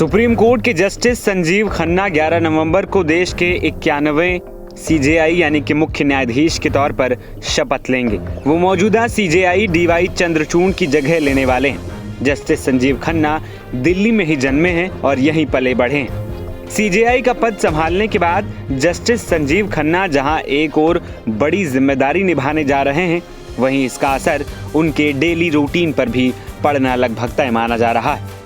Supreme court के justice Sanjeev Khanna 11 नवंबर को देश के 91वें सीजेआई यानी कि मुख्य न्यायाधीश के तौर पर शपथ लेंगे। वो मौजूदा सीजेआई डीवाई चंद्रचूड़ की जगह लेने वाले हैं। जस्टिस संजीव खन्ना दिल्ली में ही जन्मे हैं और यहीं पले बढ़े हैं। सीजेआई का पद संभालने के बाद जस्टिस संजीव खन्ना जहां एक और बड़ी जिम्मेदारी निभाने जा रहे हैं, वहीं इसका असर उनके डेली रूटीन पर भी पड़ना लगभग तय माना जा रहा है।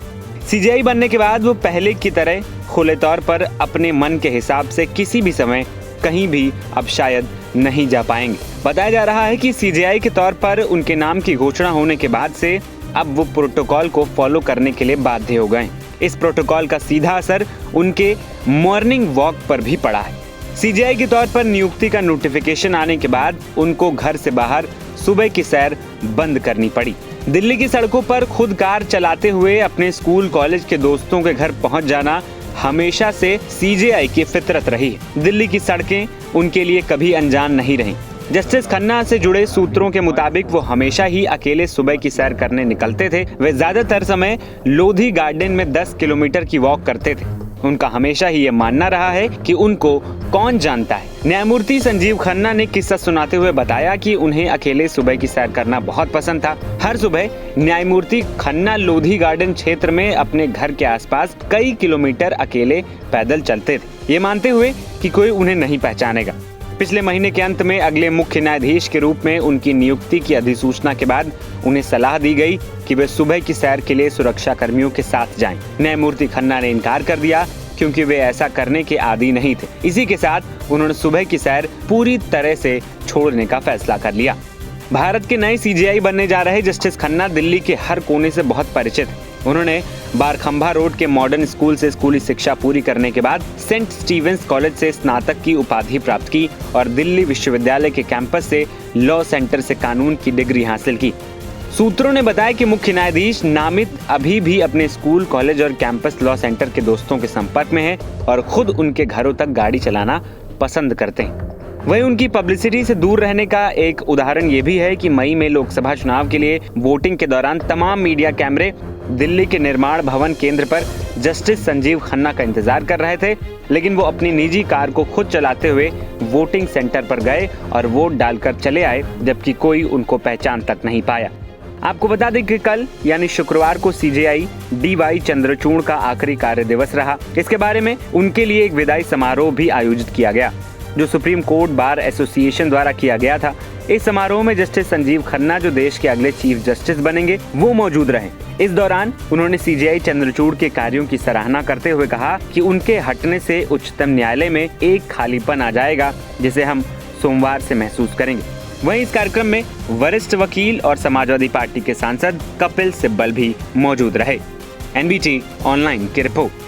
सीजेआई बनने के बाद वो पहले की तरह खुले तौर पर अपने मन के हिसाब से किसी भी समय कहीं भी अब शायद नहीं जा पाएंगे। बताया जा रहा है कि सीजेआई के तौर पर उनके नाम की घोषणा होने के बाद से अब वो प्रोटोकॉल को फॉलो करने के लिए बाध्य हो गए। इस प्रोटोकॉल का सीधा असर उनके मॉर्निंग वॉक पर भी पड़ा है। सीजेआई के तौर पर नियुक्ति का नोटिफिकेशन आने के बाद उनको घर से बाहर सुबह की सैर बंद करनी पड़ी। दिल्ली की सड़कों पर खुद कार चलाते हुए अपने स्कूल कॉलेज के दोस्तों के घर पहुंच जाना हमेशा से सीजेआई की फितरत रही है। दिल्ली की सड़कें उनके लिए कभी अनजान नहीं रहीं। जस्टिस खन्ना से जुड़े सूत्रों के मुताबिक वो हमेशा ही अकेले सुबह की सैर करने निकलते थे। वे ज्यादातर समय लोधी गार्डन में 10 किलोमीटर की वॉक करते थे। उनका हमेशा ही ये मानना रहा है कि उनको कौन जानता है। न्यायमूर्ति संजीव खन्ना ने किस्सा सुनाते हुए बताया कि उन्हें अकेले सुबह की सैर करना बहुत पसंद था। हर सुबह न्यायमूर्ति खन्ना लोधी गार्डन क्षेत्र में अपने घर के आसपास कई किलोमीटर अकेले पैदल चलते थे, ये मानते हुए कि कोई उन्हें नहीं पहचानेगा। पिछले महीने के अंत में अगले मुख्य न्यायाधीश के रूप में उनकी नियुक्ति की अधिसूचना के बाद उन्हें सलाह दी गई कि वे सुबह की सैर के लिए सुरक्षा कर्मियों के साथ जाएं। न्यायमूर्ति खन्ना ने इनकार कर दिया क्योंकि वे ऐसा करने के आदी नहीं थे। इसी के साथ उन्होंने सुबह की सैर पूरी तरह से छोड़ने का फैसला कर लिया। भारत के नए सीजेआई बनने जा रहे जस्टिस खन्ना दिल्ली के हर कोने से बहुत परिचित हैं। उन्होंने बारखंबा रोड के मॉडर्न स्कूल से स्कूली शिक्षा पूरी करने के बाद सेंट स्टीवेंस कॉलेज से स्नातक की उपाधि प्राप्त की और दिल्ली विश्वविद्यालय के कैंपस से लॉ सेंटर से कानून की डिग्री हासिल की। सूत्रों ने बताया कि मुख्य न्यायाधीश नामित अभी भी अपने स्कूल, कॉलेज और कैंपस लॉ सेंटर के दोस्तों के संपर्क में है और खुद उनके घरों तक गाड़ी चलाना पसंद करते हैं। वहीं उनकी पब्लिसिटी से दूर रहने का एक उदाहरण ये भी है कि मई में लोकसभा चुनाव के लिए वोटिंग के दौरान तमाम मीडिया कैमरे दिल्ली के निर्माण भवन केंद्र पर जस्टिस संजीव खन्ना का इंतजार कर रहे थे, लेकिन वो अपनी निजी कार को खुद चलाते हुए वोटिंग सेंटर पर गए और वोट डालकर चले आए, जबकि कोई उनको पहचान तक नहीं पाया। आपको बता दें कि कल यानी शुक्रवार को सीजेआई डीवाई चंद्रचूड़ का आखिरी कार्य दिवस रहा। इसके बारे में उनके लिए एक विदाई समारोह भी आयोजित किया गया, जो सुप्रीम कोर्ट बार एसोसिएशन द्वारा किया गया था। इस समारोह में जस्टिस संजीव खन्ना, जो देश के अगले चीफ जस्टिस बनेंगे, वो मौजूद रहे। इस दौरान उन्होंने सीजेआई चंद्रचूड़ के कार्यों की सराहना करते हुए कहा कि उनके हटने से उच्चतम न्यायालय में एक खालीपन आ जाएगा, जिसे हम सोमवार से महसूस करेंगे। वहीं इस कार्यक्रम में वरिष्ठ वकील और समाजवादी पार्टी के सांसद कपिल सिब्बल भी मौजूद रहे। एनबीटी ऑनलाइन की रिपोर्ट।